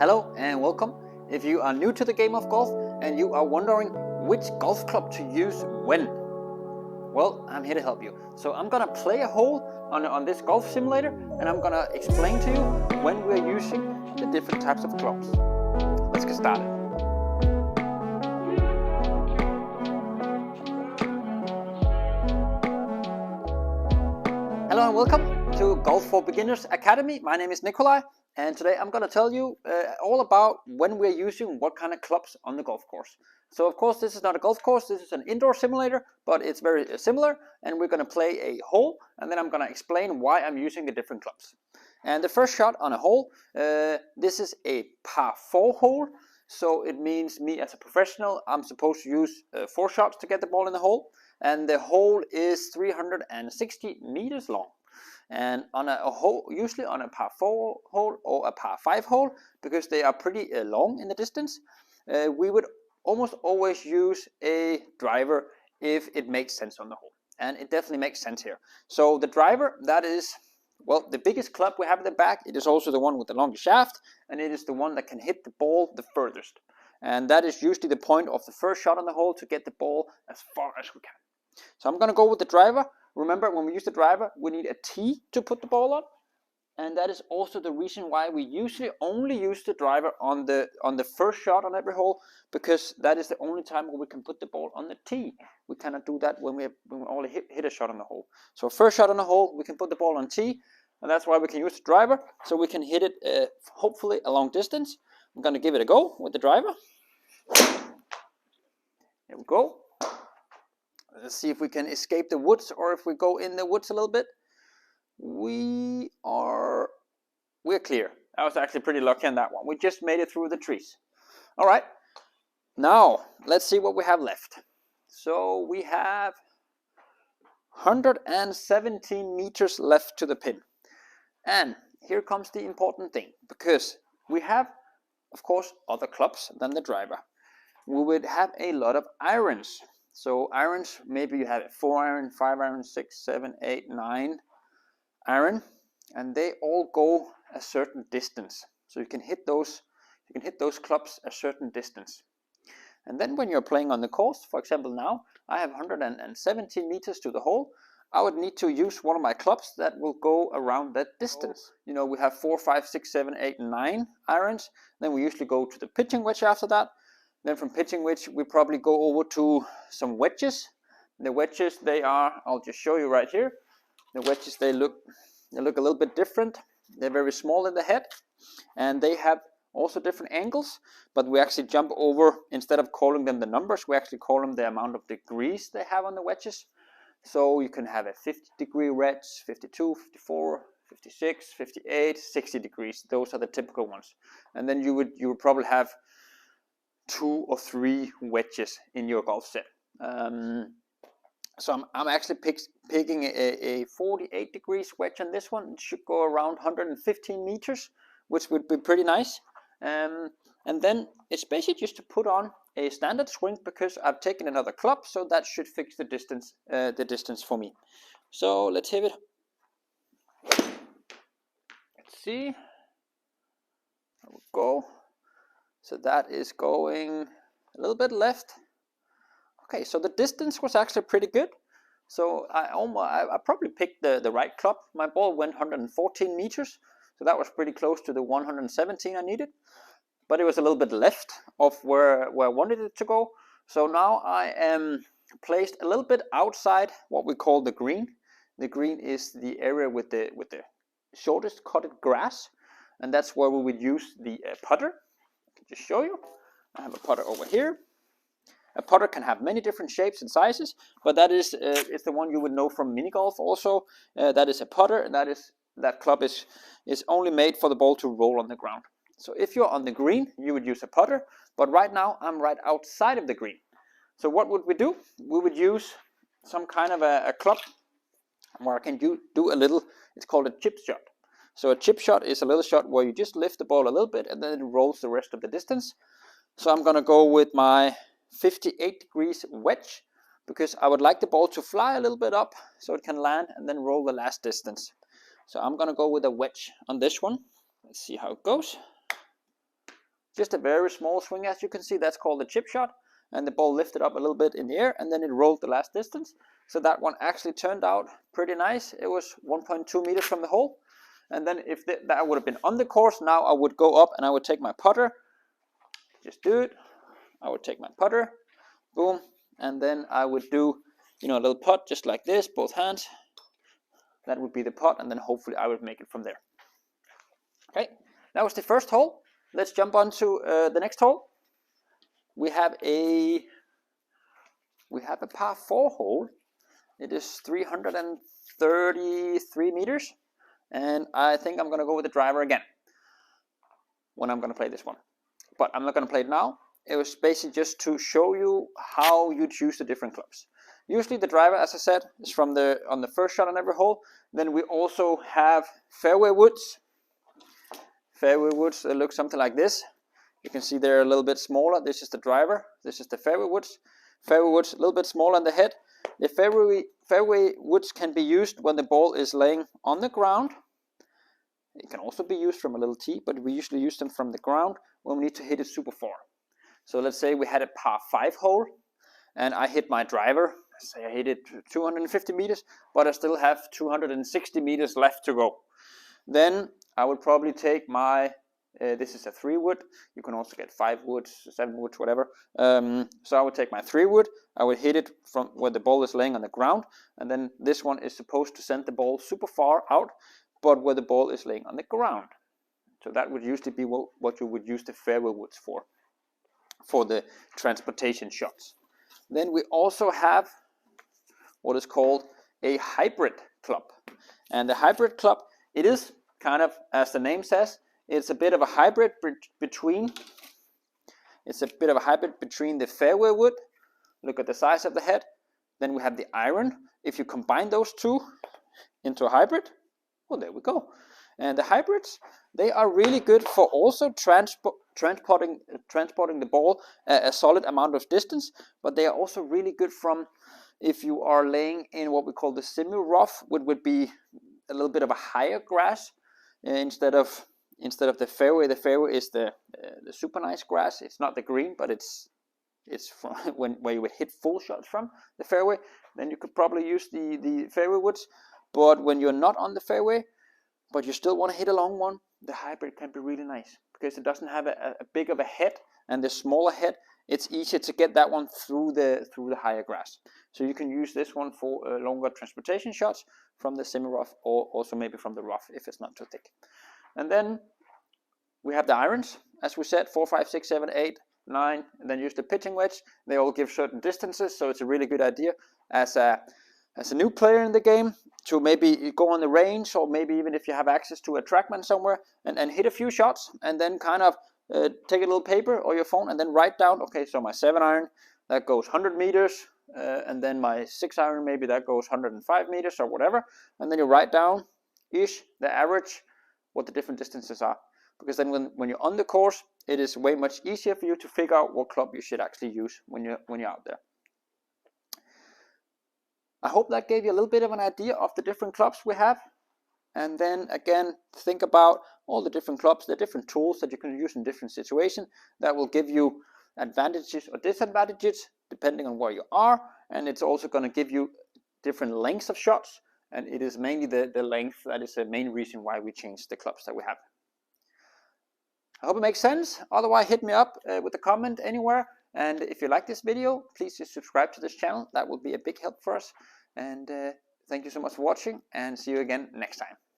Hello and welcome. If you are new to the game of golf and you are wondering which golf club to use when, well, I'm here to help you. So I'm gonna play a hole on this golf simulator and I'm gonna explain to you when we're using the different types of clubs. Let's get started. Hello and welcome to Golf for Beginners Academy. My name is Nikolai, and today I'm going to tell you all about when we're using what kind of clubs on the golf course. So of course this is not a golf course, this is an indoor simulator, but it's very similar, and we're going to play a hole, and then I'm going to explain why I'm using the different clubs. And the first shot on a hole, this is a par 4 hole, so it means me as a professional, I'm supposed to use 4 shots to get the ball in the hole. And the hole is 360 meters long. And on a hole, usually on a par 4 hole or a par 5 hole, because they are pretty long in the distance, we would almost always use a driver if it makes sense on the hole. And it definitely makes sense here. So the driver, that is, well, the biggest club we have in the back. It is also the one with the longest shaft, and it is the one that can hit the ball the furthest. And that is usually the point of the first shot on the hole, to get the ball as far as we can. So I'm going to go with the driver. Remember, when we use the driver, we need a tee to put the ball on. And that is also the reason why we usually only use the driver on the first shot on every hole, because that is the only time where we can put the ball on the tee. We cannot do that when we only hit a shot on the hole. So first shot on the hole, we can put the ball on tee, and that's why we can use the driver, so we can hit it hopefully a long distance. I'm going to give it a go with the driver. Here we go. Let's see if we can escape the woods, or if we go in the woods a little bit. We're clear. I was actually pretty lucky on that one. We just made it through the trees. All right. Now, let's see what we have left. So we have 117 meters left to the pin. And here comes the important thing, because we have, of course, other clubs than the driver. We would have a lot of irons. So irons, maybe you have a 4 iron, 5 iron, 6, 7, 8, 9 iron, and they all go a certain distance. So you can hit those clubs a certain distance. And then when you're playing on the course, for example, now I have 117 meters to the hole. I would need to use one of my clubs that will go around that distance. You know, we have 4, 5, 6, 7, 8, 9 irons. Then we usually go to the pitching wedge after that. Then from pitching wedge, we probably go over to some wedges. The wedges, they are, I'll just show you right here. The wedges, they look a little bit different. They're very small in the head, and they have also different angles, but we actually jump over, instead of calling them the numbers, we actually call them the amount of degrees they have on the wedges. So you can have a 50-degree wedge, 52, 54, 56, 58, 60 degrees. Those are the typical ones. And then you would probably have 2 or 3 wedges in your golf set. So I'm actually picking a 48 degrees wedge on this one. It should go around 115 meters, which would be pretty nice. And then it's basically just to put on a standard swing, because I've taken another club, so that should fix the distance for me. So let's hit it. Let's see. There we go. So that is going a little bit left. Okay, so the distance was actually pretty good. So I probably picked the right club. My ball went 114 meters, so that was pretty close to the 117 I needed. But it was a little bit left of where I wanted it to go. So now I am placed a little bit outside what we call the green. The green is the area with the shortest cutted grass, and that's where we would use the putter. Just show you. I have a putter over here. A putter can have many different shapes and sizes, but that is the one you would know from mini golf also. That is a putter, and that club is only made for the ball to roll on the ground. So if you're on the green, you would use a putter, but right now I'm right outside of the green. So what would we do? We would use some kind of a club where I can do a little, it's called a chip shot. So a chip shot is a little shot where you just lift the ball a little bit and then it rolls the rest of the distance. So I'm going to go with my 58 degrees wedge, because I would like the ball to fly a little bit up so it can land and then roll the last distance. So I'm going to go with a wedge on this one. Let's see how it goes. just a very small swing, as you can see. That's called a chip shot, and the ball lifted up a little bit in the air, and then it rolled the last distance. So that one actually turned out pretty nice. It was 1.2 meters from the hole. And then if that would have been on the course, now I would go up and I would take my putter. Just do it. I would take my putter, boom, and then I would do, a little putt just like this, both hands. That would be the putt, and then hopefully I would make it from there. Okay, that was the first hole. Let's jump on to the next hole. We have a par 4 hole. It is 333 meters, and I think I'm going to go with the driver again when I'm going to play this one. But I'm not going to play it now. It was basically just to show you how you choose the different clubs. Usually the driver, as I said, is on the first shot on every hole. Then we also have fairway woods. Fairway woods look something like this. You can see they're a little bit smaller. This is the driver. This is the fairway woods. Fairway woods a little bit smaller on the head. The fairway woods can be used when the ball is laying on the ground. It can also be used from a little tee, but we usually use them from the ground when we need to hit it super far. So let's say we had a par 5 hole, and I hit my driver. Say I hit it 250 meters, but I still have 260 meters left to go. Then I would probably take my, this is a 3 wood. You can also get 5 woods, 7 woods, whatever. So I would take my 3 wood. I would hit it from where the ball is laying on the ground, and then this one is supposed to send the ball super far out, but where the ball is laying on the ground. So that would usually be what you would use the fairway woods for the transportation shots. Then we also have what is called a hybrid club. And the hybrid club, it is kind of, as the name says, it's a bit of a hybrid between the fairway wood. Look at the size of the head. Then we have the iron. If you combine those two into a hybrid, well, there we go. And the hybrids, they are really good for also transporting the ball a solid amount of distance, but they are also really good from if you are laying in what we call the semi-rough, which would be a little bit of a higher grass instead of the fairway. The fairway is the super nice grass. It's not the green, but it's from where you would hit full shots from the fairway. Then you could probably use the fairway woods. But when you're not on the fairway, but you still want to hit a long one, the hybrid can be really nice because it doesn't have a big of a head, and the smaller head, it's easier to get that one through the higher grass. So you can use this one for longer transportation shots from the semi-rough, or also maybe from the rough if it's not too thick. And then we have the irons, as we said, 4, 5, 6, 7, 8, 9, and then use the pitching wedge. They all give certain distances, so it's a really good idea as a new player in the game to maybe go on the range, or maybe even if you have access to a TrackMan somewhere, and hit a few shots, and then kind of take a little paper or your phone and then write down, okay, so my 7 iron, that goes 100 meters, and then my 6 iron, maybe that goes 105 meters or whatever, and then you write down the average, what the different distances are. Because then when you're on the course, it is way much easier for you to figure out what club you should actually use when you're out there. I hope that gave you a little bit of an idea of the different clubs we have. And then again, think about all the different clubs, the different tools that you can use in different situations that will give you advantages or disadvantages depending on where you are. And it's also going to give you different lengths of shots. And it is mainly the length that is the main reason why we changed the clubs that we have. I hope it makes sense. Otherwise, hit me up with a comment anywhere. And if you like this video, please just subscribe to this channel. That will be a big help for us. And thank you so much for watching, and see you again next time.